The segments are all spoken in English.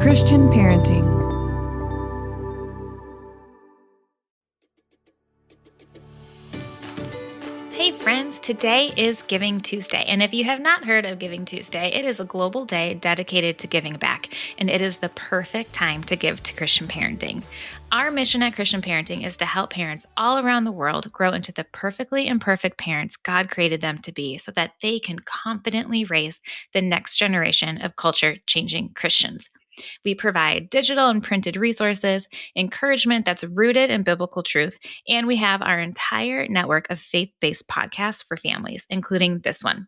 Christian Parenting. Hey friends, today is Giving Tuesday, and if you have not heard of Giving Tuesday, it is a global day dedicated to giving back, and it is the perfect time to give to Christian parenting. Our mission at Christian Parenting is to help parents all around the world grow into the perfectly imperfect parents God created them to be so that they can confidently raise the next generation of culture-changing Christians. We provide digital and printed resources, encouragement that's rooted in biblical truth, and we have our entire network of faith-based podcasts for families, including this one.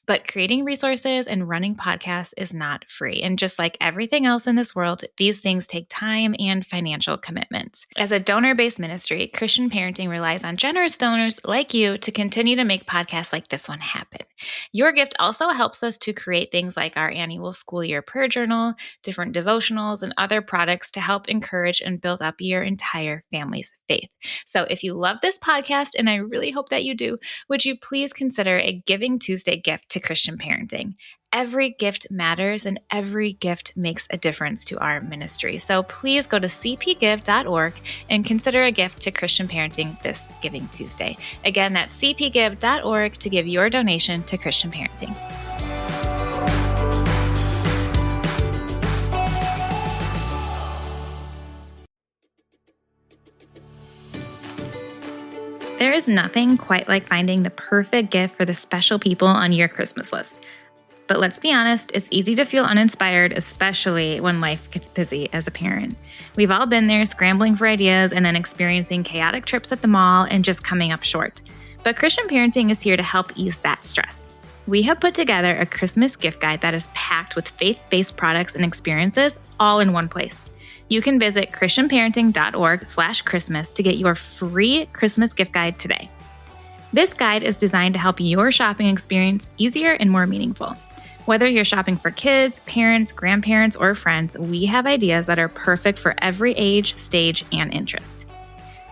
But creating resources and running podcasts is not free. And just like everything else in this world, these things take time and financial commitments. As a donor-based ministry, Christian Parenting relies on generous donors like you to continue to make podcasts like this one happen. Your gift also helps us to create things like our annual school year prayer journal, different devotionals, and other products to help encourage and build up your entire family's faith. So if you love this podcast, and I really hope that you do, would you please consider a Giving Tuesday gift to Christian parenting? Every gift matters and every gift makes a difference to our ministry. So please go to cpgive.org and consider a gift to Christian parenting this Giving Tuesday. Again, that's cpgive.org to give your donation to Christian parenting. There is nothing quite like finding the perfect gift for the special people on your Christmas list. But let's be honest, it's easy to feel uninspired, especially when life gets busy as a parent. We've all been there scrambling for ideas and then experiencing chaotic trips at the mall and just coming up short. But Christian Parenting is here to help ease that stress. We have put together a Christmas gift guide that is packed with faith-based products and experiences all in one place. You can visit christianparenting.org/Christmas to get your free Christmas gift guide today. This guide is designed to help your shopping experience easier and more meaningful. Whether you're shopping for kids, parents, grandparents, or friends, we have ideas that are perfect for every age, stage, and interest.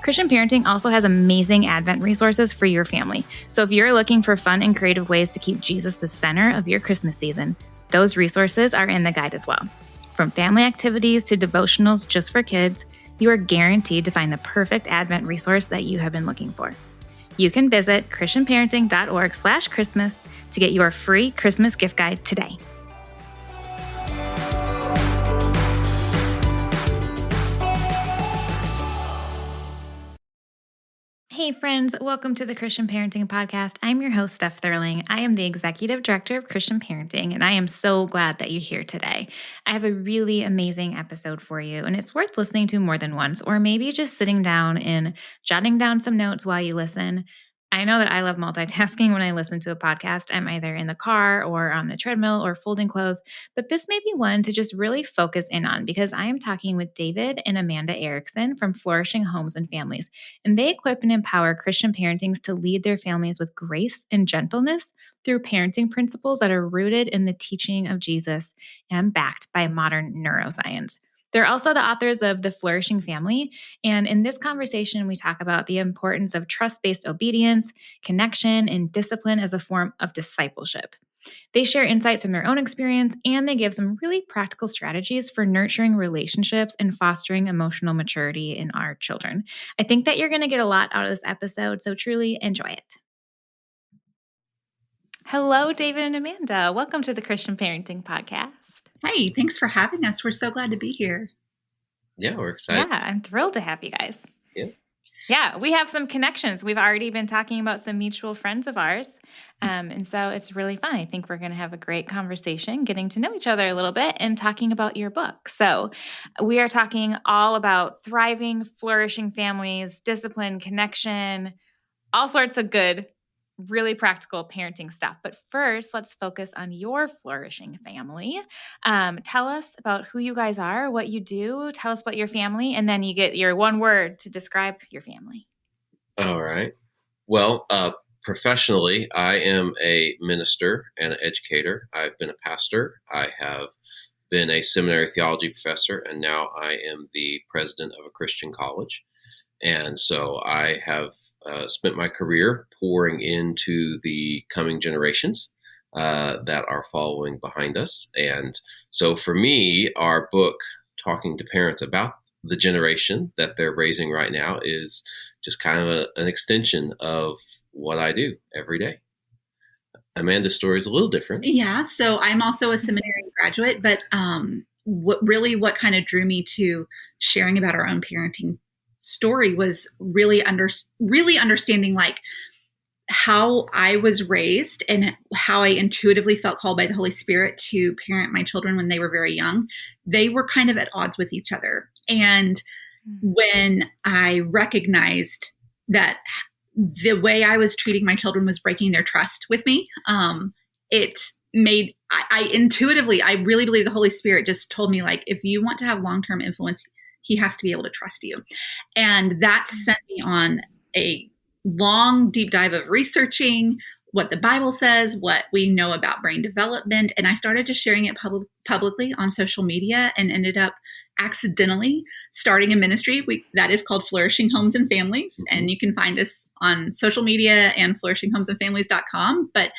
Christian Parenting also has amazing Advent resources for your family. So if you're looking for fun and creative ways to keep Jesus the center of your Christmas season, those resources are in the guide as well. From family activities to devotionals just for kids, you are guaranteed to find the perfect Advent resource that you have been looking for. You can visit christianparenting.org/Christmas to get your free Christmas gift guide today. Hey friends, welcome to the Christian Parenting Podcast. I'm your host, Steph Thurling. I am the Executive Director of Christian Parenting, and I am so glad that you're here today. I have a really amazing episode for you, and it's worth listening to more than once, or maybe just sitting down and jotting down some notes while you listen. I know that I love multitasking when I listen to a podcast. I'm either in the car or on the treadmill or folding clothes, but this may be one to just really focus in on because I am talking with David and Amanda Erickson from Flourishing Homes and Families, and they equip and empower Christian parentings to lead their families with grace and gentleness through parenting principles that are rooted in the teaching of Jesus and backed by modern neuroscience. They're also the authors of The Flourishing Family, and in this conversation, we talk about the importance of trust-based obedience, connection, and discipline as a form of discipleship. They share insights from their own experience, and they give some really practical strategies for nurturing relationships and fostering emotional maturity in our children. I think that you're going to get a lot out of this episode, so truly enjoy it. Hello, David and Amanda. Welcome to the Christian Parenting Podcast. Hey, thanks for having us. We're so glad to be here. Yeah, we're excited. Yeah, I'm thrilled to have you guys. Yeah. Yeah, we have some connections. We've already been talking about some mutual friends of ours. And so it's really fun. I think we're going to have a great conversation, getting to know each other a little bit and talking about your book. So we are talking all about thriving, flourishing families, discipline, connection, all sorts of good, really practical parenting stuff. But first, let's focus on your flourishing family. Tell us about who you guys are, what you do. Tell us about your family, and then you get your one word to describe your family. All right. Well, professionally, I am a minister and an educator. I've been a pastor. I have been a seminary theology professor, and now I am the president of a Christian college. And so I have spent my career pouring into the coming generations that are following behind us. And so for me, our book, Talking to Parents About the Generation that they're raising right now, is just kind of an extension of what I do every day. Amanda's story is a little different. Yeah, so I'm also a seminary graduate, but what kind of drew me to sharing about our own parenting story was really understanding like how I was raised and how I intuitively felt called by the Holy Spirit to parent my children when they were very young. They were kind of at odds with each other. And when I recognized that the way I was treating my children was breaking their trust with me, it made, I intuitively, I really believe the Holy Spirit just told me, like, if you want to have long-term influence, he has to be able to trust you. And that sent me on a long, deep dive of researching what the Bible says, what we know about brain development. And I started just sharing it publicly on social media and ended up accidentally starting a ministry that is called Flourishing Homes and Families. And you can find us on social media and flourishinghomesanfamilies.com. But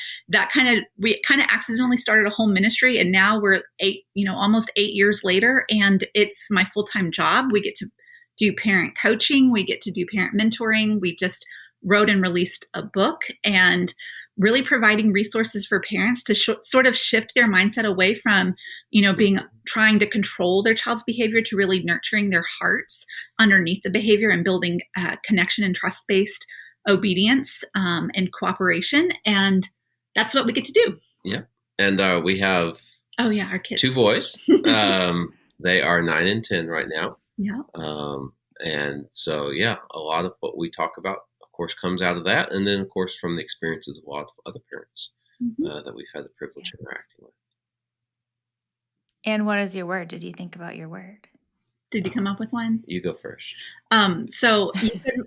we kind of accidentally started a home ministry. And now we're almost 8 years later, and it's my full-time job. We get to do parent coaching. We get to do parent mentoring. We just wrote and released a book, and really providing resources for parents to sort of shift their mindset away from, trying to control their child's behavior to really nurturing their hearts underneath the behavior and building connection and trust-based obedience and cooperation. And that's what we get to do. Yeah. And we have our kids. 2 boys. They are 9 and 10 right now. Yeah. And so, a lot of what we talk about, of course, comes out of that. And then, of course, from the experiences of a lot of other parents that we've had the privilege of interacting with. And what is your word? Did you think about your word? Did you come up with one? You go first. So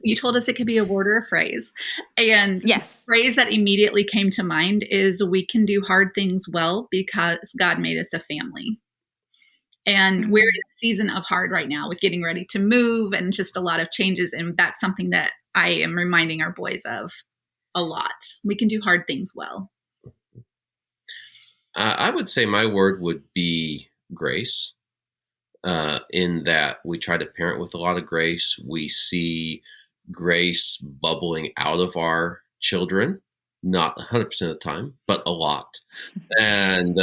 you told us it could be a word or a phrase. And yes, the phrase that immediately came to mind is, we can do hard things well because God made us a family. And we're in a season of hard right now with getting ready to move and just a lot of changes. And that's something that I am reminding our boys of a lot. We can do hard things well. I would say my word would be grace, in that we try to parent with a lot of grace. We see grace bubbling out of our children, not 100% of the time, but a lot. And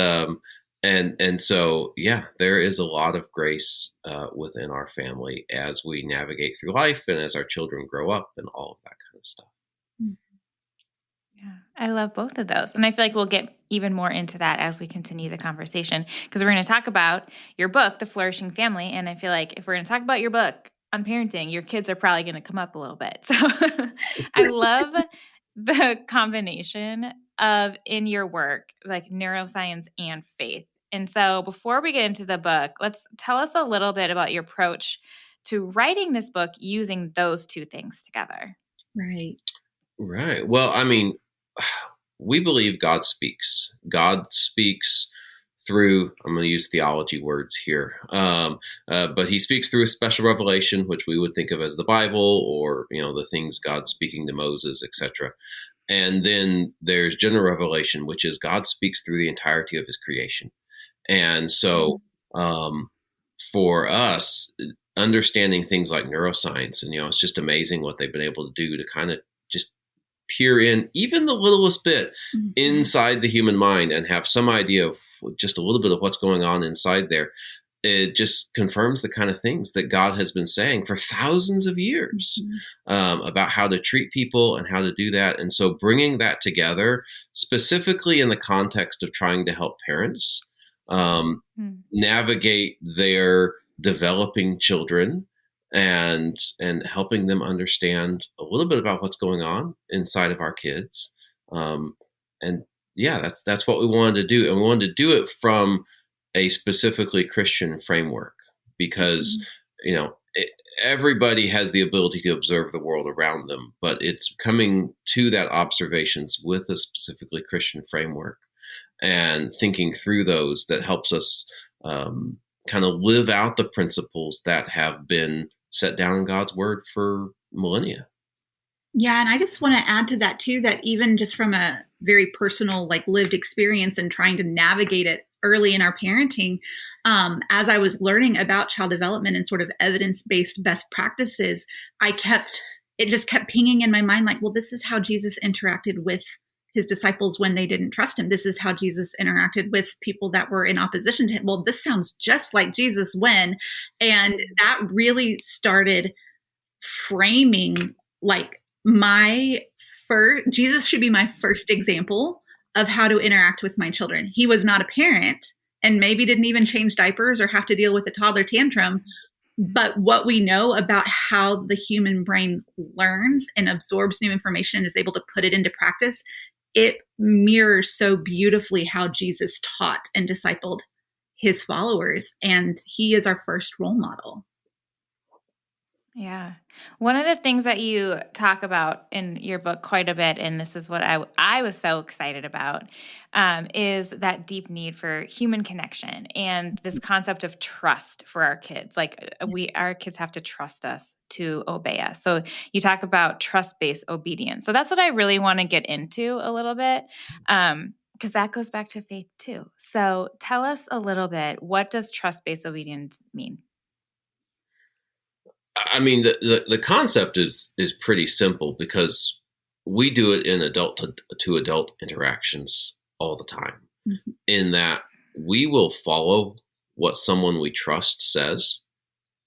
so, there is a lot of grace within our family as we navigate through life and as our children grow up and all of that kind of stuff. Yeah, I love both of those. And I feel like we'll get even more into that as we continue the conversation, because we're going to talk about your book, The Flourishing Family. And I feel like if we're going to talk about your book on parenting, your kids are probably going to come up a little bit. So I love the combination of, in your work, like neuroscience and faith. And so before we get into the book, tell us a little bit about your approach to writing this book using those two things together. Right. Well, I mean, we believe God speaks. God speaks through, I'm going to use theology words here, but he speaks through a special revelation, which we would think of as the Bible, or, the things God speaking to Moses, etc. And then there's general revelation, which is God speaks through the entirety of his creation. And so for us, understanding things like neuroscience, and, it's just amazing what they've been able to do to kind of just peer in even the littlest bit inside the human mind and have some idea of just a little bit of what's going on inside there. It just confirms the kind of things that God has been saying for thousands of years about how to treat people and how to do that. And so bringing that together, specifically in the context of trying to help parents navigate their developing children and helping them understand a little bit about what's going on inside of our kids. That's what we wanted to do. And we wanted to do it from a specifically Christian framework, because, everybody has the ability to observe the world around them, but it's coming to that observations with a specifically Christian framework and thinking through those that helps us kind of live out the principles that have been set down in God's word for millennia. Yeah. And I just want to add to that too, that even just from a very personal, like lived experience and trying to navigate it early in our parenting. As I was learning about child development and sort of evidence-based best practices, it just kept pinging in my mind, like, well, this is how Jesus interacted with his disciples when they didn't trust him. This is how Jesus interacted with people that were in opposition to him. Well, this sounds just like Jesus when, and that really started framing like Jesus should be my first example of how to interact with my children. He was not a parent and maybe didn't even change diapers or have to deal with a toddler tantrum. But what we know about how the human brain learns and absorbs new information and is able to put it into practice, it mirrors so beautifully how Jesus taught and discipled his followers. And he is our first role model. Yeah. One of the things that you talk about in your book quite a bit, and this is what I was so excited about, is that deep need for human connection and this concept of trust for our kids. Like our kids have to trust us to obey us. So you talk about trust-based obedience. So that's what I really want to get into a little bit. Because that goes back to faith too. So tell us a little bit, what does trust-based obedience mean? I mean, the concept is pretty simple because we do it in adult to adult interactions all the time. Mm-hmm. In that we will follow what someone we trust says,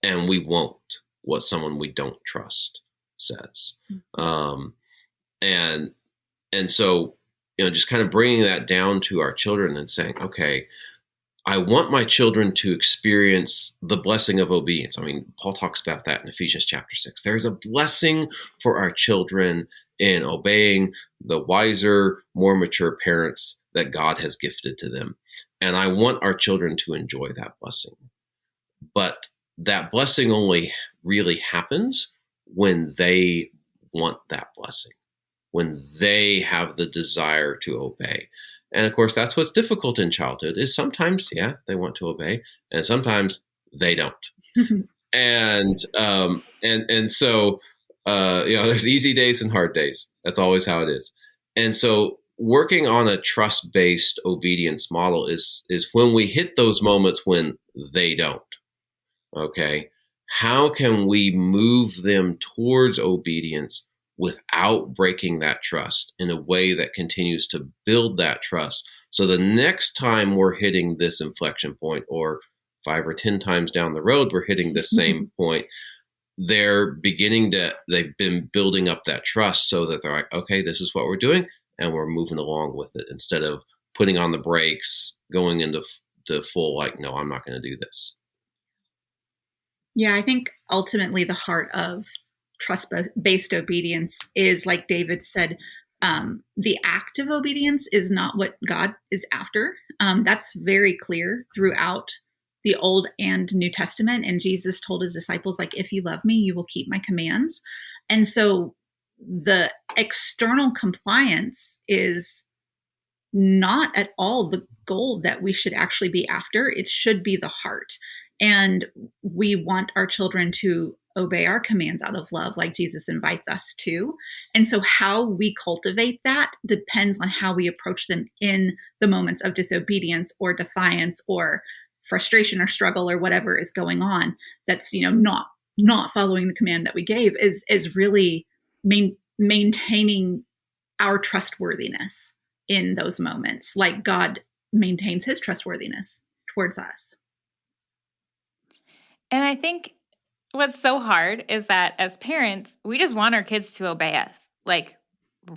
and we won't what someone we don't trust says. Mm-hmm. And so, just kind of bringing that down to our children and saying, okay, I want my children to experience the blessing of obedience. I mean, Paul talks about that in Ephesians chapter 6. There's a blessing for our children in obeying the wiser, more mature parents that God has gifted to them. And I want our children to enjoy that blessing. But that blessing only really happens when they want that blessing, when they have the desire to obey. And of course, that's what's difficult in childhood is sometimes, they want to obey, and sometimes they don't. And so, there's easy days and hard days. That's always how it is. And so working on a trust-based obedience model is when we hit those moments when they don't. Okay. How can we move them towards obedience without breaking that trust in a way that continues to build that trust? So the next time we're hitting this inflection point, or 5 or 10 times down the road, we're hitting the same point, they've been building up that trust so that they're like, okay, this is what we're doing, and we're moving along with it instead of putting on the brakes, going into full, like, no, I'm not going to do this. Yeah, I think ultimately the heart of trust-based obedience is, like David said, the act of obedience is not what God is after. That's very clear throughout the Old and New Testament. And Jesus told his disciples, like, if you love me, you will keep my commands. And so the external compliance is not at all the goal that we should actually be after. It should be the heart. And we want our children to obey our commands out of love, like Jesus invites us to. And so how we cultivate that depends on how we approach them in the moments of disobedience or defiance or frustration or struggle or whatever is going on. That's, not following the command that we gave is really maintaining our trustworthiness in those moments, like God maintains his trustworthiness towards us. And I think what's so hard is that as parents, we just want our kids to obey us, like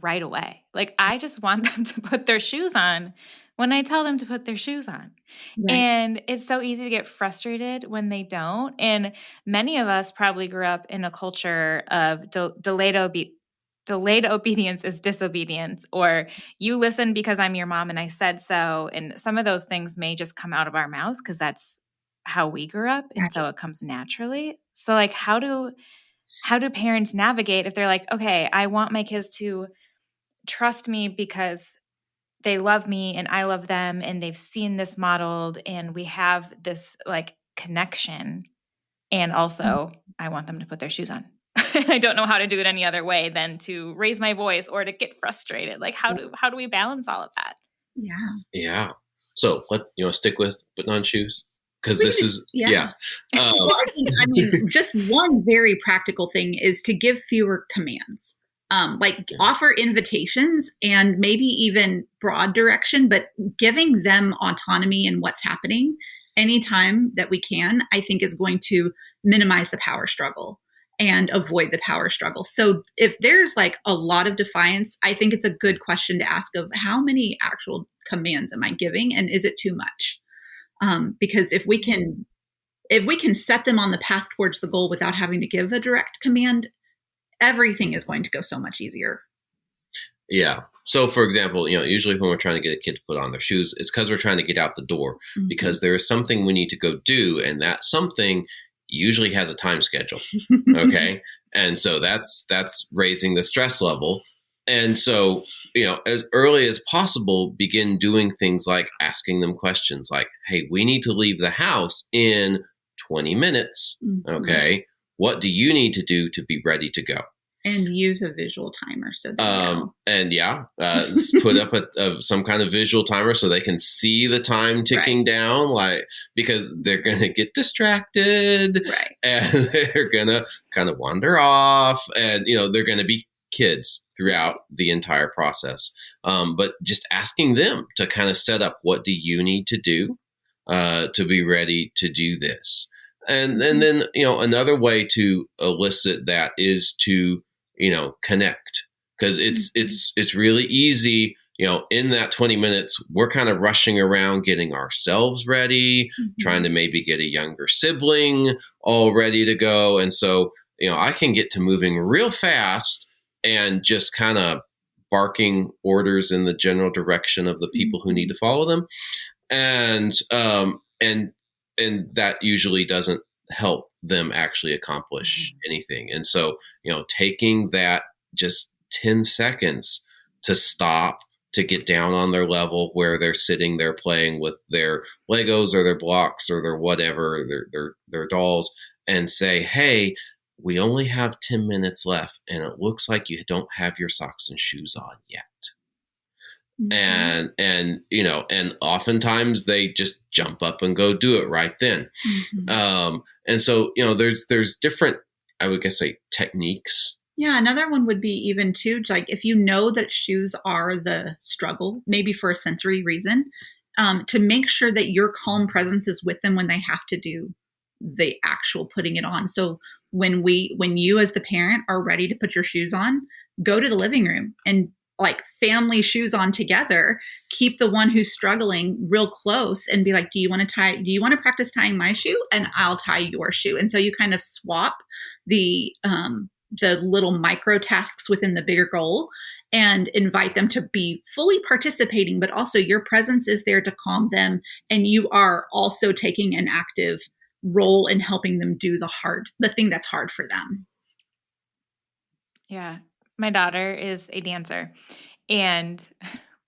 right away. Like I just want them to put their shoes on when I tell them to put their shoes on. Right. And it's so easy to get frustrated when they don't. And many of us probably grew up in a culture of delayed obedience is disobedience, or you listen because I'm your mom and I said so. And some of those things may just come out of our mouths because that's how we grew up. And so it comes naturally. So like, how do parents navigate if they're like, okay, I want my kids to trust me because they love me and I love them and they've seen this modeled and we have this like connection. And also I want them to put their shoes on. I don't know how to do it any other way than to raise my voice or to get frustrated. Like, how do we balance all of that? Yeah. Yeah. So what you want to stick with putting on shoes? Because We this can is just- yeah. Well, I mean, just one very practical thing is to give fewer commands. Offer invitations and maybe even broad direction, but giving them autonomy in what's happening anytime that we can, I think is going to minimize the power struggle and avoid the power struggle. So if there's like a lot of defiance, I think it's a good question to ask of how many actual commands am I giving, and is it too much? Because if we can set them on the path towards the goal without having to give a direct command, everything is going to go so much easier. Yeah. So, for example, usually when we're trying to get a kid to put on their shoes, it's because we're trying to get out the door because there is something we need to go do. And that something usually has a time schedule. Okay. And so that's raising the stress level. And so, as early as possible, begin doing things like asking them questions like, hey, we need to leave the house in 20 minutes. Okay. What do you need to do to be ready to go? And use a visual timer so they know. And put up some kind of visual timer so they can see the time ticking down, because they're going to get distracted, and they're going to kind of wander off, and they're going to be kids throughout the entire process. But just asking them to kind of set up, what do you need to do to be ready to do this? And then another way to elicit that is to connect, because it's really easy. In that 20 minutes, we're kind of rushing around getting ourselves ready, trying to maybe get a younger sibling all ready to go. And so, I can get to moving real fast and just kind of barking orders in the general direction of the people who need to follow them. And that usually doesn't help them actually accomplish anything. And so, taking that just 10 seconds to stop, to get down on their level where they're sitting there playing with their Legos or their blocks or their whatever, their dolls, and say, hey, we only have 10 minutes left, and it looks like you don't have your socks and shoes on yet. And oftentimes they just jump up and go do it right then. And so, there's different, I would guess, techniques. Yeah. Another one would be even too, like if you know that shoes are the struggle, maybe for a sensory reason, to make sure that your calm presence is with them when they have to do the actual putting it on. So when you as the parent are ready to put your shoes on, go to the living room and family shoes on together, keep the one who's struggling real close and be like, do you want to practice tying my shoe? And I'll tie your shoe. And so you kind of swap the little micro tasks within the bigger goal and invite them to be fully participating, but also your presence is there to calm them. And you are also taking an active role in helping them do the thing that's hard for them. Yeah. My daughter is a dancer, and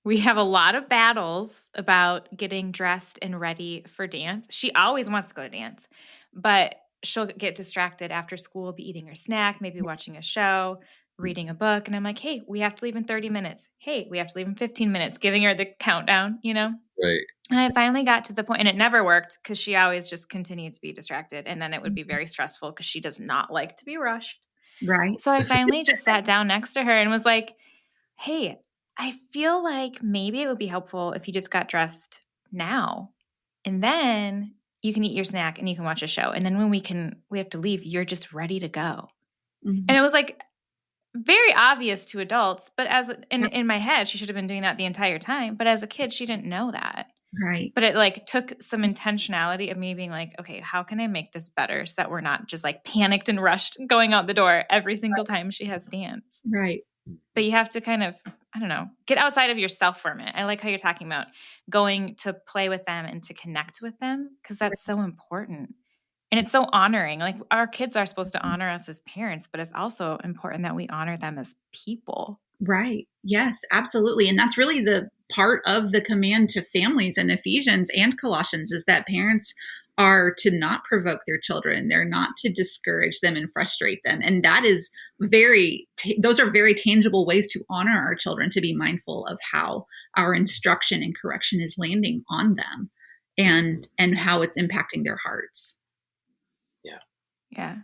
we have a lot of battles about getting dressed and ready for dance. She always wants to go to dance, but she'll get distracted after school, be eating her snack, maybe watching a show, reading a book. And I'm like, hey, we have to leave in 30 minutes. Hey, we have to leave in 15 minutes, giving her the countdown, Right. And I finally got to the point, and it never worked because she always just continued to be distracted. And then it would be very stressful because she does not like to be rushed. Right. So I finally just sat down next to her and was like, hey, I feel like maybe it would be helpful if you just got dressed now, and then you can eat your snack and you can watch a show. And then when we have to leave, you're just ready to go. And it was very obvious to adults, but in my head, she should have been doing that the entire time. But as a kid, she didn't know that. Right. But it took some intentionality of me being like, okay, how can I make this better so that we're not just panicked and rushed going out the door every single time she has dance. Right. But you have to kind of, I don't know, get outside of yourself for a minute. I like how you're talking about going to play with them and to connect with them, because that's so important. And it's so honoring. Our kids are supposed to honor us as parents, but it's also important that we honor them as people. Right. Yes, absolutely. And that's really the part of the command to families in Ephesians and Colossians, is that parents are to not provoke their children. They're not to discourage them and frustrate them. And that is those are very tangible ways to honor our children, to be mindful of how our instruction and correction is landing on them and how it's impacting their hearts. Yeah.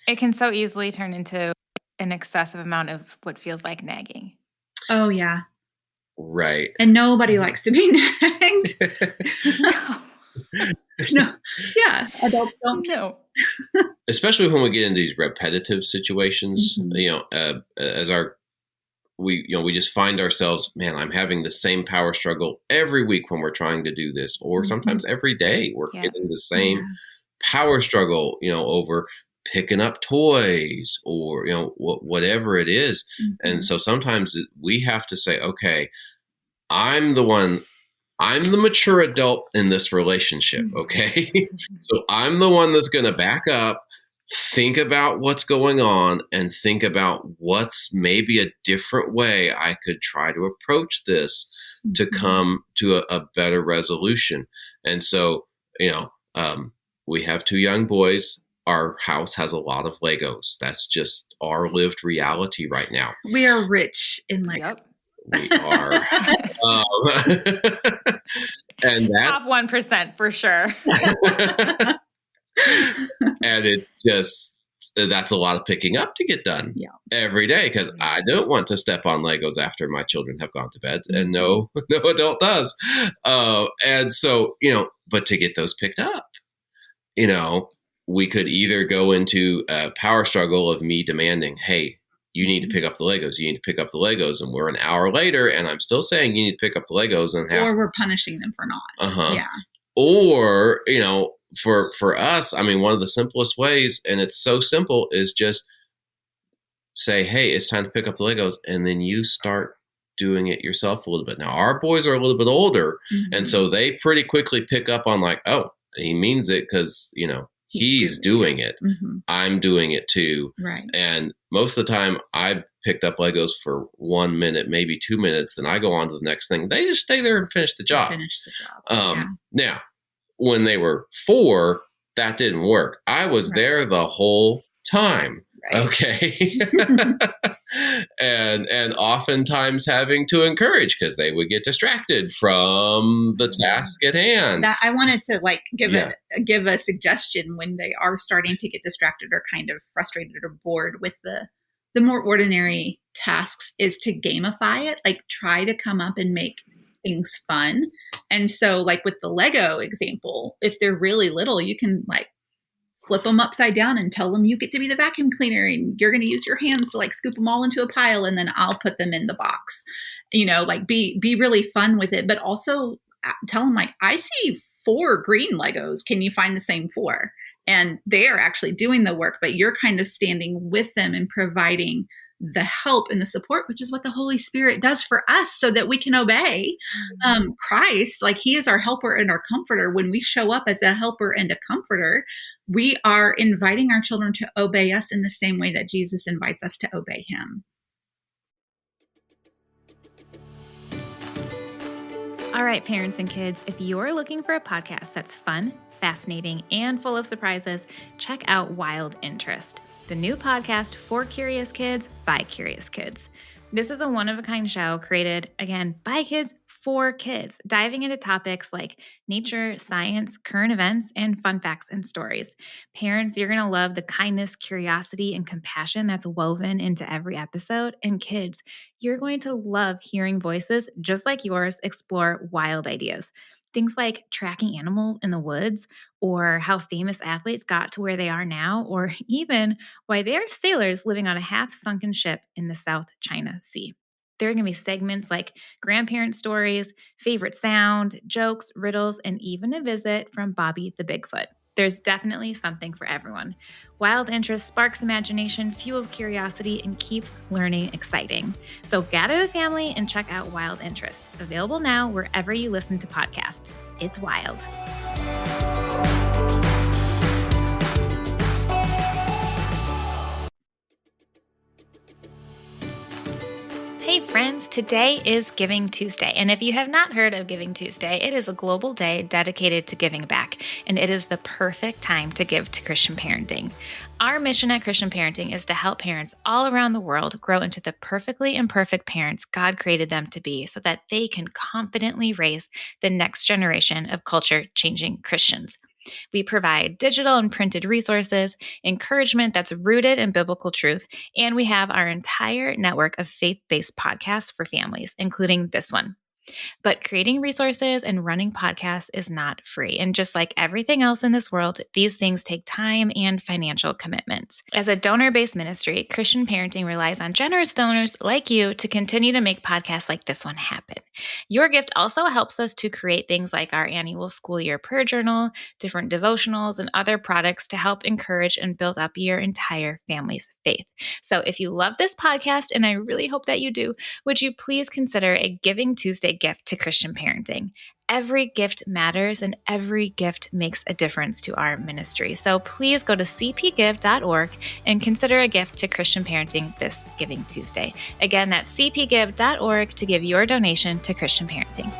It can so easily turn into an excessive amount of what feels like nagging. Oh, yeah. Right. And nobody likes to be nagged. No. Yeah. Adults don't. No. Especially when we get into these repetitive situations, as we just find ourselves, man, I'm having the same power struggle every week when we're trying to do this, or sometimes every day we're getting the same power struggle, over picking up toys or, whatever it is. And so sometimes we have to say, okay, I'm the mature adult in this relationship. Okay. So I'm the one that's going to back up, think about what's going on, and think about what's maybe a different way I could try to approach this to come to a better resolution. And so, we have 2 young boys. Our house has a lot of Legos. That's just our lived reality right now. We are rich in Legos. We are. And that top 1% for sure. And it's just, that's a lot of picking up to get done every day, because I don't want to step on Legos after my children have gone to bed, and no adult does. And so, but to get those picked up, we could either go into a power struggle of me demanding, hey, you need to pick up the Legos. You need to pick up the Legos. And we're an hour later, and I'm still saying you need to pick up the Legos. Or we're punishing them for not. Yeah. Or, for us, I mean, one of the simplest ways, and it's so simple, is just say, hey, it's time to pick up the Legos. And then you start doing it yourself a little bit. Now, our boys are a little bit older. And so they pretty quickly pick up on like, oh, he means it because, he's doing it. I'm doing it too. Right. And most of the time I've picked up Legos for 1 minute, maybe 2 minutes. Then I go on to the next thing. They just stay there and finish the job. Now, when they were 4, that didn't work. I was there the whole time. Right. Okay. and oftentimes having to encourage, because they would get distracted from the task at hand. That I wanted to give a suggestion when they are starting to get distracted or kind of frustrated or bored with the more ordinary tasks, is to gamify it. Like, try to come up and make things fun. And so, like with the Lego example, if they're really little, you can flip them upside down and tell them you get to be the vacuum cleaner and you're going to use your hands to scoop them all into a pile, and then I'll put them in the box. Be really fun with it, but also tell them I see 4 green Legos. Can you find the same 4? And they are actually doing the work, but you're kind of standing with them and providing the help and the support, which is what the Holy Spirit does for us so that we can obey Christ. He is our helper and our comforter. When we show up as a helper and a comforter, we are inviting our children to obey us in the same way that Jesus invites us to obey him. All right, parents and kids, if you're looking for a podcast that's fun, fascinating, and full of surprises, check out Wild Interest, the new podcast for curious kids by curious kids. This is a one-of-a-kind show created, again, by kids for kids, diving into topics like nature, science, current events, and fun facts and stories. Parents, you're going to love the kindness, curiosity, and compassion that's woven into every episode. And kids, you're going to love hearing voices just like yours explore wild ideas. Things like tracking animals in the woods, or how famous athletes got to where they are now, or even why they are sailors living on a half-sunken ship in the South China Sea. There are going to be segments like grandparent stories, favorite sound, jokes, riddles, and even a visit from Bobby the Bigfoot. There's definitely something for everyone. Wild Interest sparks imagination, fuels curiosity, and keeps learning exciting. So gather the family and check out Wild Interest. Available now wherever you listen to podcasts. It's wild. Hey friends, today is Giving Tuesday. And if you have not heard of Giving Tuesday, it is a global day dedicated to giving back. And it is the perfect time to give to Christian parenting. Our mission at Christian Parenting is to help parents all around the world grow into the perfectly imperfect parents God created them to be so that they can confidently raise the next generation of culture-changing Christians. We provide digital and printed resources, encouragement that's rooted in biblical truth, and we have our entire network of faith-based podcasts for families, including this one. But creating resources and running podcasts is not free. And just like everything else in this world, these things take time and financial commitments. As a donor-based ministry, Christian Parenting relies on generous donors like you to continue to make podcasts like this one happen. Your gift also helps us to create things like our annual school year prayer journal, different devotionals, and other products to help encourage and build up your entire family's faith. So if you love this podcast, and I really hope that you do, would you please consider a Giving Tuesday gift to Christian parenting? Every gift matters and every gift makes a difference to our ministry. So please go to cpgive.org and consider a gift to Christian parenting this Giving Tuesday. Again, that's cpgive.org to give your donation to Christian parenting.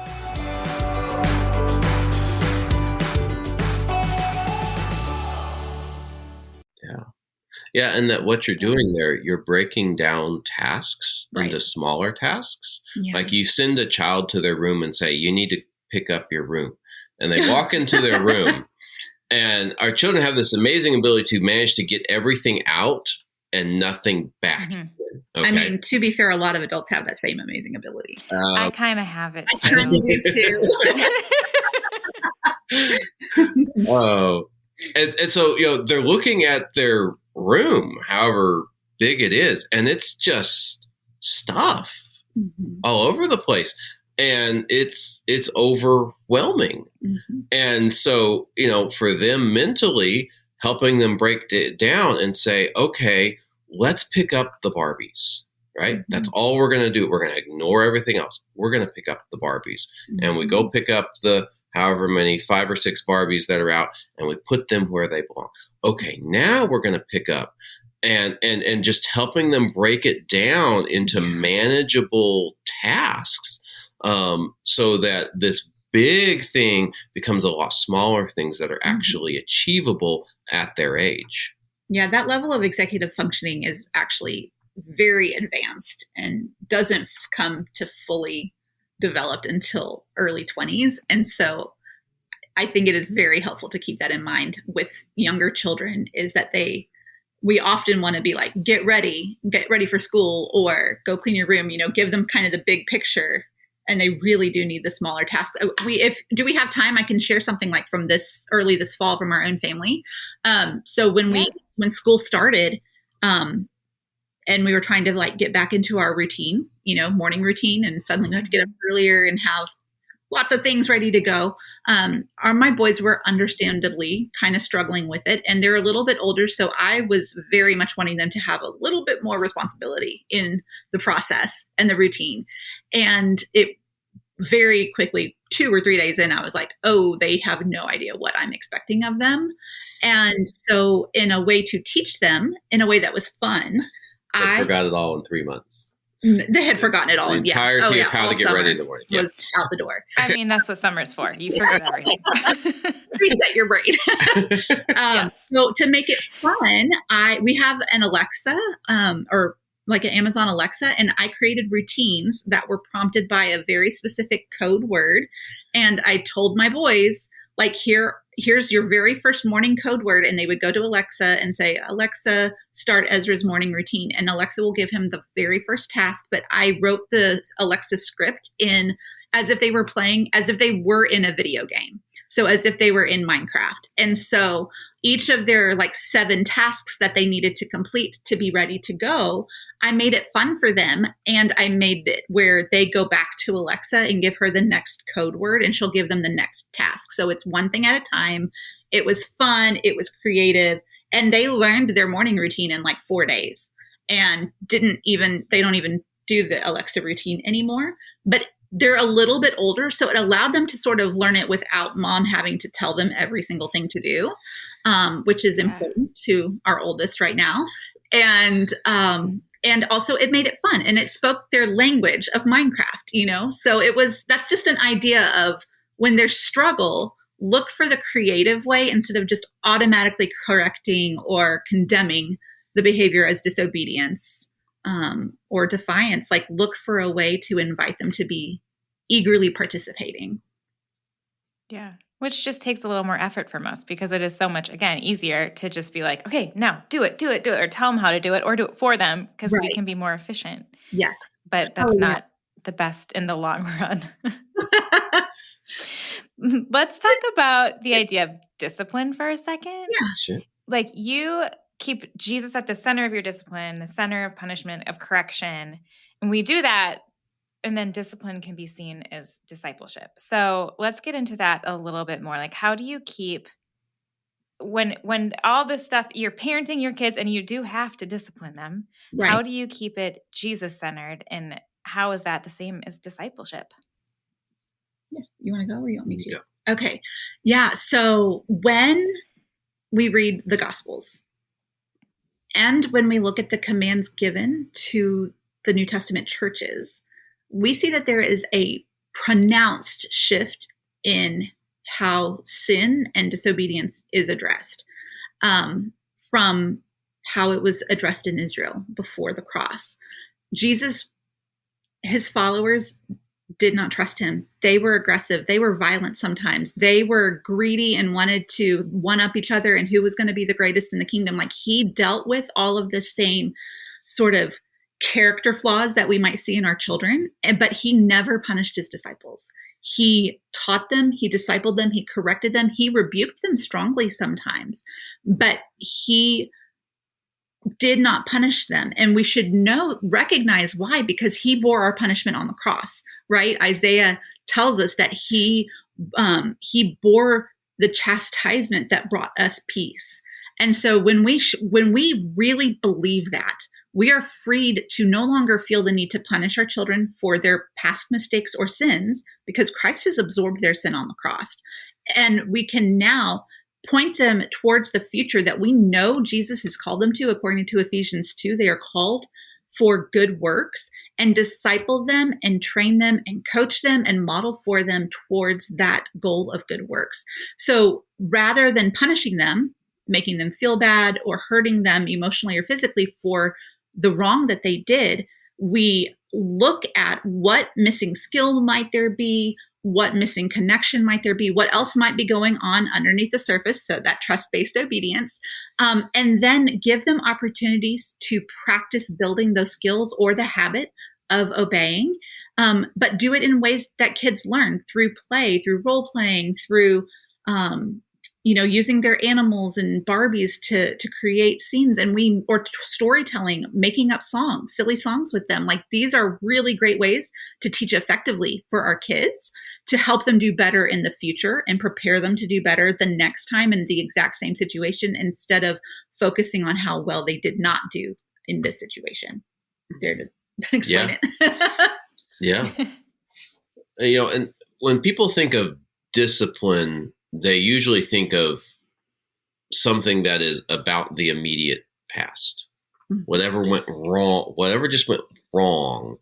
Yeah, and that what you're doing there, you're breaking down tasks into smaller tasks. Yeah. Like you send a child to their room and say, you need to pick up your room. And they walk into their room. And our children have this amazing ability to manage to get everything out and nothing back. Mm-hmm. Okay? I mean, to be fair, a lot of adults have that same amazing ability. I kind of have it too. I kind of do too. Oh. And so, they're looking at their room, however big it is, and it's just stuff all over the place. And it's overwhelming. Mm-hmm. And so, for them mentally, helping them break it down and say, okay, let's pick up the Barbies, right? Mm-hmm. That's all we're going to do. We're going to ignore everything else. We're going to pick up the Barbies. Mm-hmm. And we go pick up the however many 5 or 6 Barbies that are out, and we put them where they belong. Okay, now we're going to pick up and just helping them break it down into manageable tasks, so that this big thing becomes a lot smaller things that are actually achievable at their age. Yeah, that level of executive functioning is actually very advanced and doesn't come to fully developed until early 20s. And so I think it is very helpful to keep that in mind with younger children, is that we often want to be like, get ready for school, or go clean your room, give them kind of the big picture. And they really do need the smaller tasks. Do we have time? I can share something like from this fall from our own family. So when school started, and we were trying to get back into our routine, morning routine, and suddenly we have to get up earlier and have lots of things ready to go. My boys were understandably kind of struggling with it, and they're a little bit older. So I was very much wanting them to have a little bit more responsibility in the process and the routine. And it very quickly, 2 or 3 days in, I was like, oh, they have no idea what I'm expecting of them. And so in a way to teach them in a way that was fun, I forgot it all in 3 months. They had forgotten it all. The entirety of how to get ready in the morning was out the door. I mean, that's what summer's for. You forget everything. Reset your brain. So to make it fun, we have an Alexa, or like an Amazon Alexa, and I created routines that were prompted by a very specific code word. And I told my boys, here's your very first morning code word. And they would go to Alexa and say, Alexa, start Ezra's morning routine. And Alexa will give him the very first task. But I wrote the Alexa script in as if they were in a video game. So as if they were in Minecraft. And so each of their 7 tasks that they needed to complete to be ready to go, I made it fun for them. And I made it where they go back to Alexa and give her the next code word, and she'll give them the next task. So it's one thing at a time. It was fun. It was creative. And they learned their morning routine in 4 days, and they don't even do the Alexa routine anymore. But they're a little bit older, so it allowed them to sort of learn it without mom having to tell them every single thing to do, which is important to our oldest right now. And And also it made it fun, and it spoke their language of Minecraft, so that's just an idea of when there's struggle, look for the creative way instead of just automatically correcting or condemning the behavior as disobedience or defiance. Like, look for a way to invite them to be eagerly participating. Yeah. Which just takes a little more effort from us, because it is so much, again, easier to just be like, okay, now do it, or tell them how to do it, or do it for them, because we can be more efficient. Yes. But that's not the best in the long run. Let's talk about the idea of discipline for a second. Yeah, sure. Like, you keep Jesus at the center of your discipline, the center of punishment, of correction. And we do that, and then discipline can be seen as discipleship. So let's get into that a little bit more. Like, how do you keep, when all this stuff, you're parenting your kids and you do have to discipline them, right. How do you keep it Jesus-centered, and how is that the same as discipleship? Yeah. You want to go, or you want me to? Yeah. Okay. Yeah. So when we read the Gospels and when we look at the commands given to the New Testament churches, we see that there is a pronounced shift in how sin and disobedience is addressed from how it was addressed in Israel before the cross. Jesus, his followers did not trust him. They were aggressive. They were violent sometimes. They were greedy and wanted to one-up each other and who was going to be the greatest in the kingdom. Like, he dealt with all of the same sort of character flaws that we might see in our children, but he never punished his disciples. He taught them, he discipled them, he corrected them, he rebuked them strongly sometimes, but he did not punish them. And we should recognize why, because he bore our punishment on the cross, right? Isaiah tells us that he bore the chastisement that brought us peace. And so when we really believe that, we are freed to no longer feel the need to punish our children for their past mistakes or sins, because Christ has absorbed their sin on the cross. And we can now point them towards the future that we know Jesus has called them to. According to Ephesians 2, they are called for good works, and disciple them and train them and coach them and model for them towards that goal of good works. So rather than punishing them, making them feel bad or hurting them emotionally or physically for the wrong that they did, we look at what missing skill might there be, what missing connection might there be, what else might be going on underneath the surface, so that trust-based obedience, and then give them opportunities to practice building those skills or the habit of obeying, but do it in ways that kids learn through play, through role playing, through using their animals and Barbies to create scenes, or storytelling, making up songs, silly songs with them. Like, these are really great ways to teach effectively for our kids, to help them do better in the future and prepare them to do better the next time in the exact same situation, instead of focusing on how well they did not do in this situation. There to explain it. Yeah. And when people think of discipline, they usually think of something that is about the immediate past. Mm-hmm. Whatever just went wrong,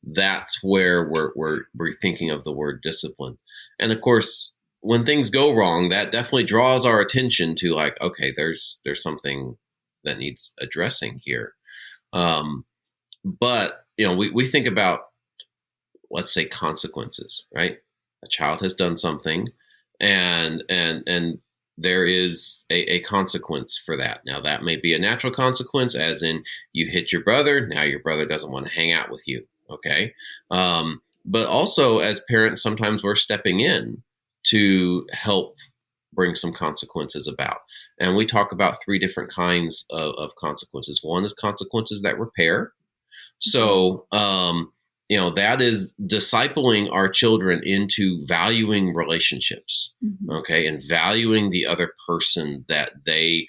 that's where we're thinking of the word discipline. And of course, when things go wrong, that definitely draws our attention to, like, okay, there's something that needs addressing here. But we think about, let's say, consequences, right? A child has done something, and there is a consequence for that. Now, that may be a natural consequence, as in you hit your brother. Now your brother doesn't want to hang out with you. Okay. But also, as parents, sometimes we're stepping in to help bring some consequences about. And we talk about 3 different kinds of consequences. One is consequences that repair. So, that is discipling our children into valuing relationships, okay, and valuing the other person that they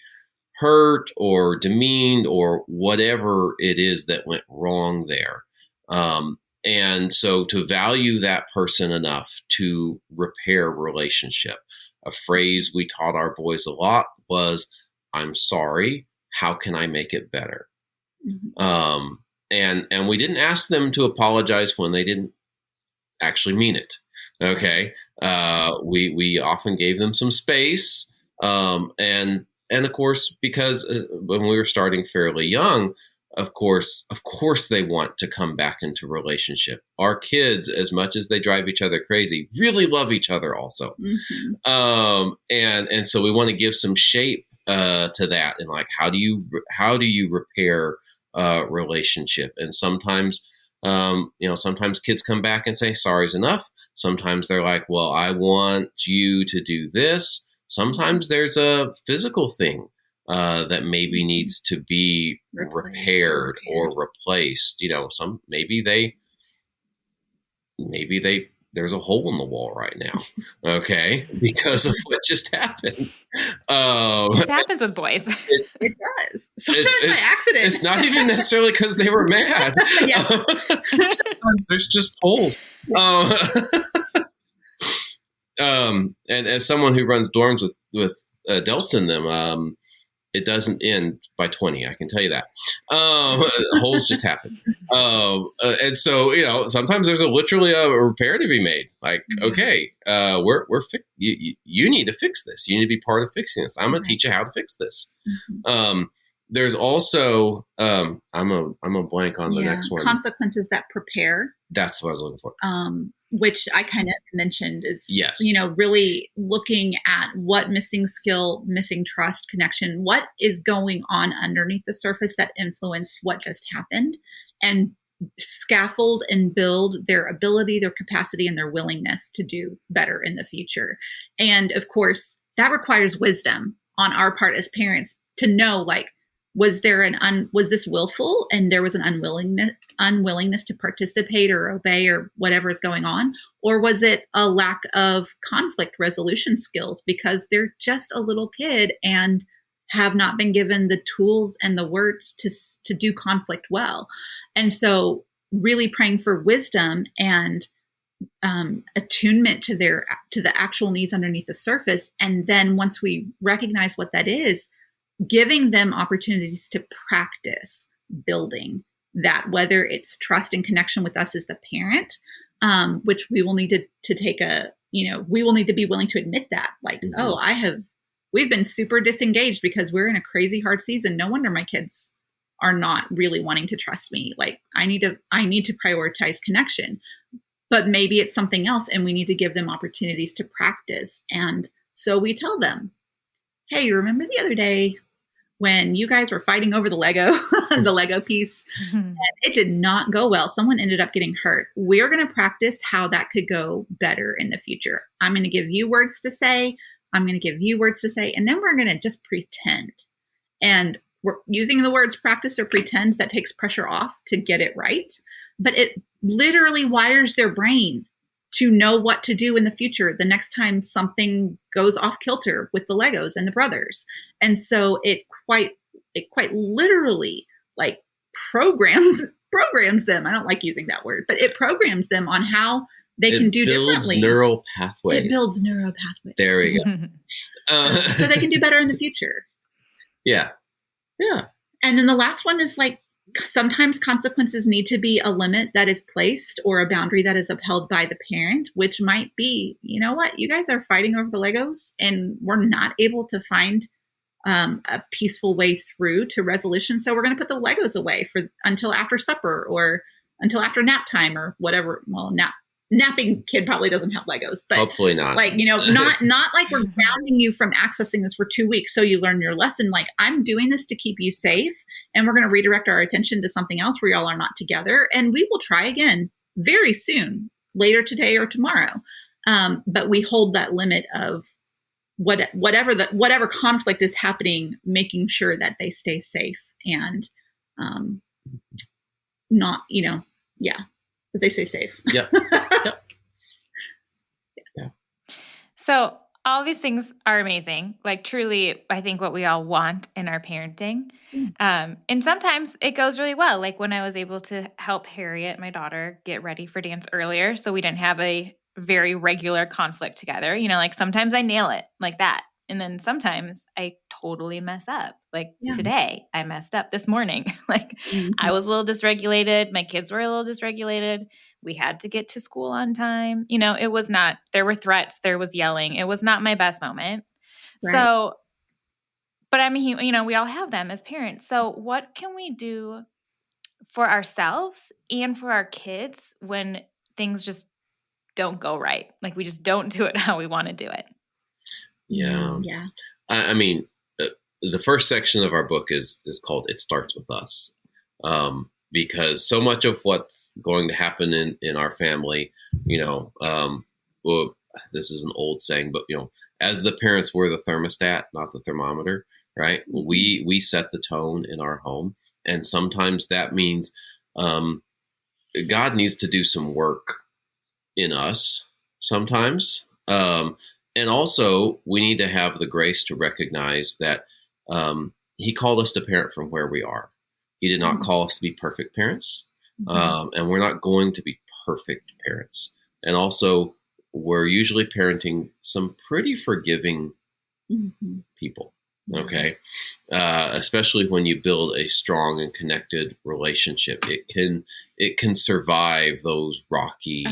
hurt or demeaned or whatever it is that went wrong there. And so to value that person enough to repair relationship. A phrase we taught our boys a lot was, "I'm sorry, how can I make it better?" And we didn't ask them to apologize when they didn't actually mean it. Okay. We often gave them some space. And of course, because when we were starting fairly young, of course, they want to come back into relationship. Our kids, as much as they drive each other crazy, really love each other also. Mm-hmm. And so we want to give some shape to that, and like, how do you repair relationship? And sometimes, sometimes kids come back and say, sorry's enough. Sometimes they're like, well, I want you to do this. Sometimes there's a physical thing that maybe needs to be repaired or replaced. Maybe there's a hole in the wall right now, okay, because of what just happened. This happens with boys. It does. Sometimes by accident. It's not even necessarily because they were mad. Sometimes there's just holes. And as someone who runs dorms with adults in them, it doesn't end by 20. I can tell you that. Holes just happen. And so, sometimes there's literally a repair to be made. Like, okay, you need to fix this. You need to be part of fixing this. I'm going to teach you how to fix this. Mm-hmm. There's also, I'm a blank on the next one. Consequences that prepare. That's what I was looking for. Which I kind of mentioned is, yes. Really looking at what missing skill, missing trust, connection, what is going on underneath the surface that influenced what just happened, and scaffold and build their ability, their capacity, and their willingness to do better in the future. And of course, that requires wisdom on our part as parents to know, like, was this willful and there was an unwillingness to participate or obey or whatever is going on? Or was it a lack of conflict resolution skills because they're just a little kid and have not been given the tools and the words to do conflict well? And so really praying for wisdom and attunement to the actual needs underneath the surface. And then once we recognize what that is, giving them opportunities to practice building that, whether it's trust and connection with us as the parent, which we will need to take we will need to be willing to admit that, like, mm-hmm. We've been super disengaged because we're in a crazy hard season. No wonder my kids are not really wanting to trust me. Like, I need to prioritize connection, but maybe it's something else, and we need to give them opportunities to practice. And so we tell them, hey, you remember the other day when you guys were fighting over the Lego piece, and it did not go well. Someone ended up getting hurt. We're going to practice how that could go better in the future. I'm going to give you words to say. I'm going to give you words to say. And then we're going to just pretend. And we're using the words practice or pretend. That takes pressure off to get it right. But it literally wires their brain to know what to do in the future the next time something goes off kilter with the Legos and the brothers. And so it quite literally, like, programs them. I don't like using that word, but it programs them on how they can do differently. Neural pathways. It builds neural pathways. There we go. So they can do better in the future. Yeah. Yeah. And then the last one is, like, sometimes consequences need to be a limit that is placed or a boundary that is upheld by the parent, which might be, you know what, you guys are fighting over the Legos and we're not able to find a peaceful way through to resolution. So we're going to put the Legos away until after supper or until after nap time or whatever. Well, napping kid probably doesn't have Legos, but hopefully not. Like, not like we're grounding you from accessing this for 2 weeks so you learn your lesson. Like, I'm doing this to keep you safe, and we're going to redirect our attention to something else where y'all are not together, and we will try again very soon, later today or tomorrow. But we hold that limit of whatever conflict is happening, making sure that they stay safe and not, that they stay safe. Yep. Yeah. So all these things are amazing. Like, truly, I think what we all want in our parenting. And sometimes it goes really well. Like when I was able to help Harriet, my daughter, get ready for dance earlier, so we didn't have a very regular conflict together. Like sometimes I nail it like that. And then sometimes I totally mess up. Like Yeah. today, I messed up this morning. Like Mhm. I was a little dysregulated. My kids were a little dysregulated. We had to get to school on time. It was not, there were threats, there was yelling. It was not my best moment. Right. So, but I mean, we all have them as parents. So what can we do for ourselves and for our kids when things just don't go right? Like we just don't do it how we want to do it. Yeah. Yeah. I mean, the first section of our book is called "It Starts with Us," because so much of what's going to happen in our family, well, this is an old saying, but as the parents, we're the thermostat, not the thermometer, right? We set the tone in our home, and sometimes that means God needs to do some work in us sometimes. And also, we need to have the grace to recognize that He called us to parent from where we are. He did not call us to be perfect parents, and we're not going to be perfect parents. And also, we're usually parenting some pretty forgiving people. Okay. Especially when you build a strong and connected relationship, it can survive those rocky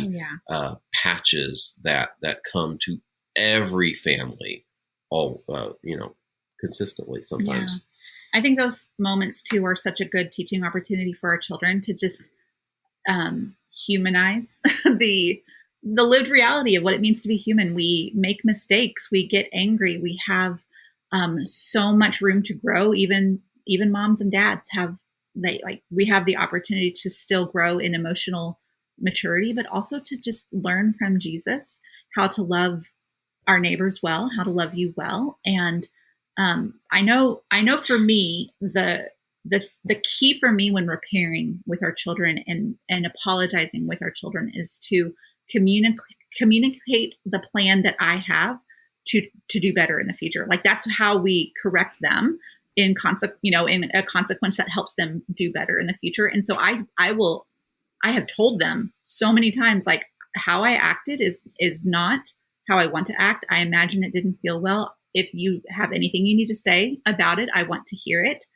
patches that come to every family, all consistently sometimes. I think those moments too are such a good teaching opportunity for our children to just humanize the lived reality of what it means to be human. We make mistakes, we get angry, we have so much room to grow. Even moms and dads we have the opportunity to still grow in emotional maturity, but also to just learn from Jesus how to love our neighbors well, how to love you well. And I know for me, the key for me when repairing with our children and apologizing with our children is to communicate the plan that I have to do better in the future. Like that's how we correct them in a consequence that helps them do better in the future. And so I have told them so many times, like, how I acted is not how I want to act. I imagine it didn't feel well. If you have anything you need to say about it, I want to hear it.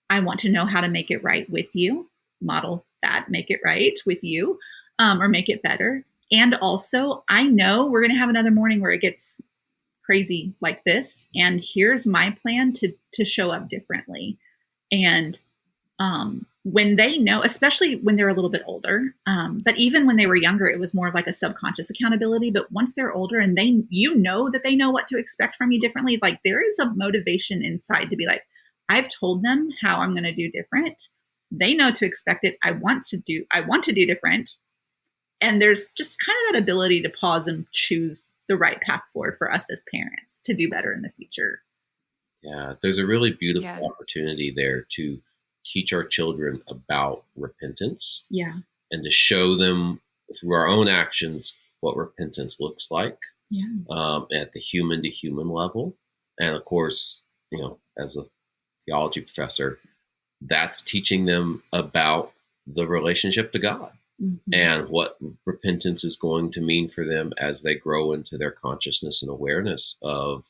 I want to know how to make it right with you. Model that, make it right with you, or make it better. And also, I know we're going to have another morning where it gets crazy like this, and here's my plan to show up differently. And when they know, especially when they're a little bit older, but even when they were younger, it was more of like a subconscious accountability. But once they're older and that they know what to expect from you differently, like there is a motivation inside to be like, I've told them how I'm going to do different. They know to expect it. I want to do different. And there's just kind of that ability to pause and choose the right path forward for us as parents to do better in the future. Yeah, there's a really beautiful opportunity there to teach our children about repentance. Yeah. And to show them through our own actions what repentance looks like. Yeah. At the human to human level. And of course, as a theology professor, that's teaching them about the relationship to God. And what repentance is going to mean for them as they grow into their consciousness and awareness of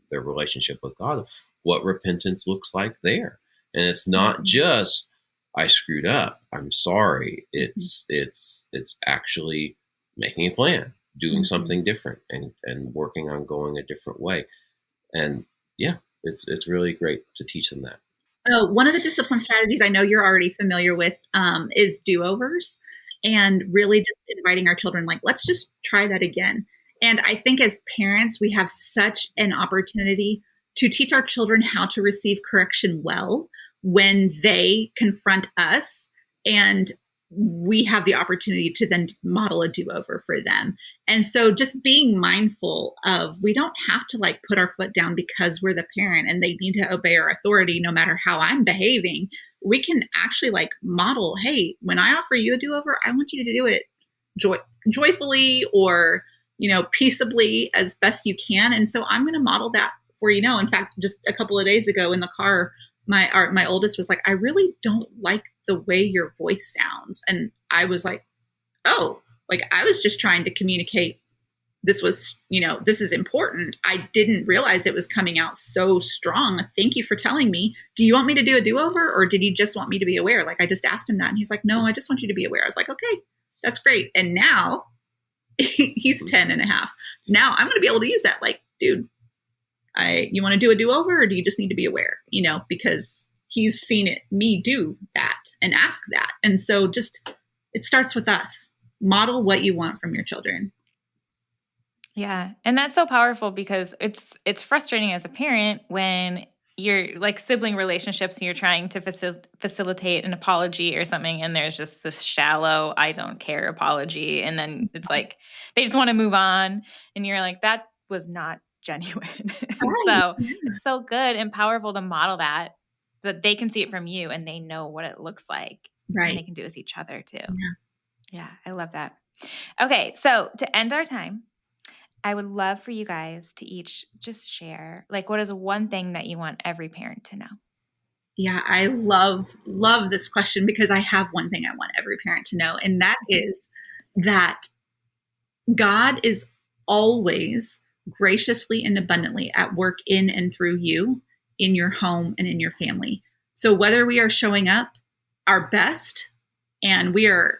their relationship with God, what repentance looks like there. And it's not just, I screwed up, I'm sorry. It's actually making a plan, doing something different, and working on going a different way. And yeah, it's really great to teach them that. Oh, one of the discipline strategies I know you're already familiar with is do-overs, and really just inviting our children, like, let's just try that again. And I think as parents, we have such an opportunity to teach our children how to receive correction well when they confront us, and we have the opportunity to then model a do-over for them. And so just being mindful of, we don't have to like put our foot down because we're the parent and they need to obey our authority no matter how I'm behaving. We can actually like model, hey, when I offer you a do-over, I want you to do it joyfully or, peaceably as best you can. And so I'm going to model that for you. In fact, just a couple of days ago in the car, my oldest was like, I really don't like the way your voice sounds. And I was like, oh, like I was just trying to communicate this was, this is important. I didn't realize it was coming out so strong. Thank you for telling me. Do you want me to do a do-over, or did you just want me to be aware? Like, I just asked him that, and he was like, no, I just want you to be aware. I was like, okay, that's great. And now he's 10 and a half. Now I'm going to be able to use that. Like, dude, you want to do a do-over, or do you just need to be aware? Because he's seen me do that and ask that. And so it starts with us. Model what you want from your children. Yeah. And that's so powerful, because it's frustrating as a parent when you're like sibling relationships and you're trying to facilitate an apology or something, and there's just this shallow, I don't care apology. And then it's like, they just want to move on. And you're like, that was not genuine. So it's so good and powerful to model that, so that they can see it from you and they know what it looks like. Right. And they can do it with each other too. Yeah. I love that. Okay. So to end our time, I would love for you guys to each just share, like, what is one thing that you want every parent to know? Yeah, I love this question, because I have one thing I want every parent to know, and that is that God is always graciously and abundantly at work in and through you, in your home and in your family. So whether we are showing up our best and we are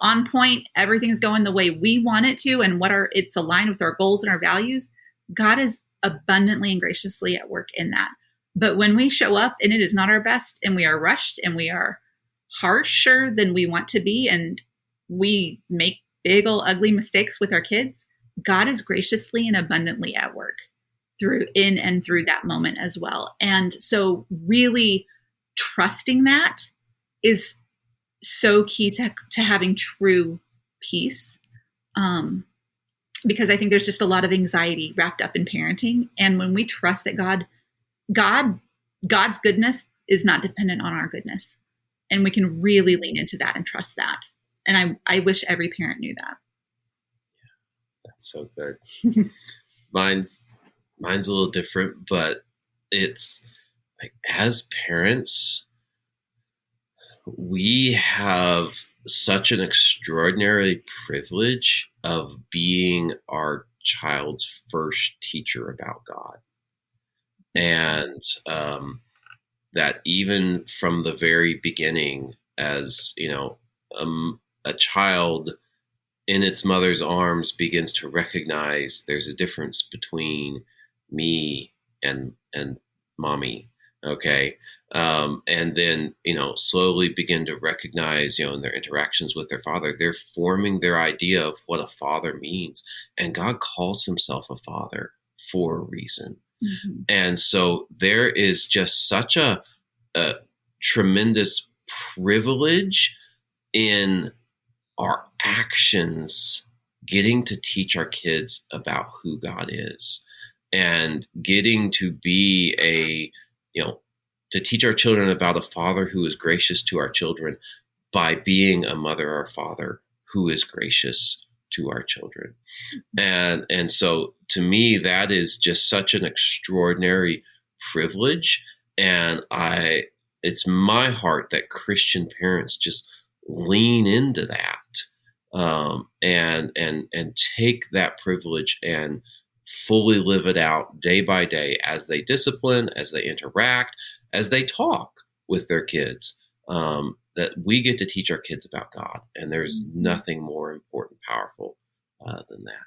on point, everything's going the way we want it to, and it's aligned with our goals and our values, God is abundantly and graciously at work in that. But when we show up and it is not our best, and we are rushed, and we are harsher than we want to be, and we make big old ugly mistakes with our kids, God is graciously and abundantly at work in and through that moment as well. And so really trusting that is so key to having true peace, because I think there's just a lot of anxiety wrapped up in parenting. And when we trust that God's goodness is not dependent on our goodness, and we can really lean into that and trust that. And I wish every parent knew that. That's so good. Mine's a little different, but it's like, as parents, we have such an extraordinary privilege of being our child's first teacher about God. And that even from the very beginning, as a child in its mother's arms begins to recognize there's a difference between me and mommy. Okay. And then, slowly begin to recognize, in their interactions with their father, they're forming their idea of what a father means. And God calls himself a father for a reason. Mm-hmm. And so there is just such a tremendous privilege in our actions, getting to teach our kids about who God is, and getting to be to teach our children about a father who is gracious to our children by being a mother or father who is gracious to our children. And so to me, that is just such an extraordinary privilege. And it's my heart that Christian parents just lean into that, and take that privilege and fully live it out day by day, as they discipline, as they interact, as they talk with their kids, that we get to teach our kids about God. And there's nothing more important, powerful than that.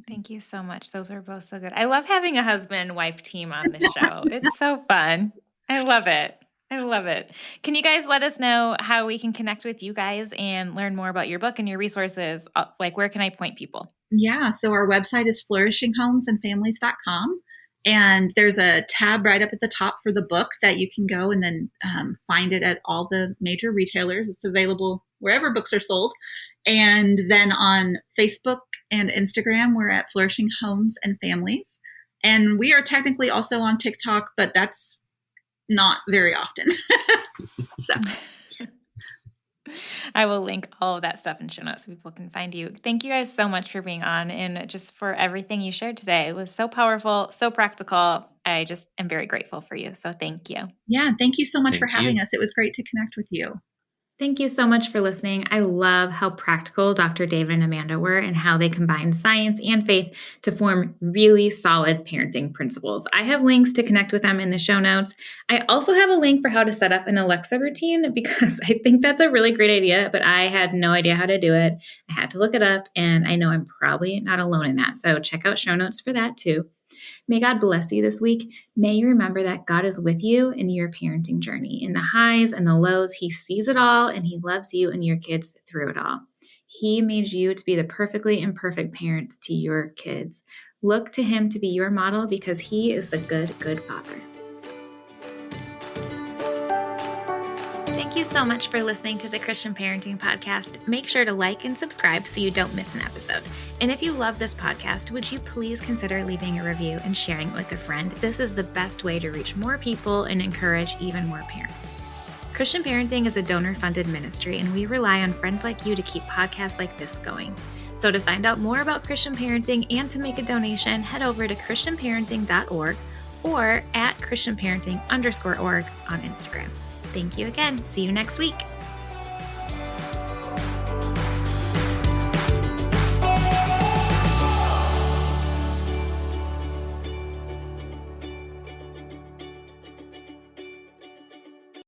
Thank you so much. Those are both so good. I love having a husband and wife team on this show. It's so fun. I love it. I love it. Can you guys let us know how we can connect with you guys and learn more about your book and your resources? Like, where can I point people? Yeah. So our website is flourishinghomesandfamilies.com. And there's a tab right up at the top for the book that you can go and then find it at all the major retailers. It's available wherever books are sold. And then on Facebook and Instagram, we're at Flourishing Homes and Families. And we are technically also on TikTok, but that's not very often. So I will link all of that stuff in show notes so people can find you. Thank you guys so much for being on and just for everything you shared today. It was so powerful, so practical. I just am very grateful for you. So thank you. Yeah. Thank you so much for having us. It was great to connect with you. Thank you so much for listening. I love how practical Dr. David and Amanda were and how they combined science and faith to form really solid parenting principles. I have links to connect with them in the show notes. I also have a link for how to set up an Alexa routine because I think that's a really great idea, but I had no idea how to do it. I had to look it up, and I know I'm probably not alone in that. So check out show notes for that too. May God bless you this week. May you remember that God is with you in your parenting journey. In the highs and the lows, He sees it all, and He loves you and your kids through it all. He made you to be the perfectly imperfect parent to your kids. Look to Him to be your model because He is the good, good Father. Thank you so much for listening to the Christian Parenting Podcast. Make sure to like and subscribe so you don't miss an episode. And if you love this podcast, would you please consider leaving a review and sharing it with a friend? This is the best way to reach more people and encourage even more parents. Christian Parenting is a donor-funded ministry, and we rely on friends like you to keep podcasts like this going. So to find out more about Christian parenting and to make a donation, head over to christianparenting.org or at christianparenting_org on Instagram. Thank you again. See you next week.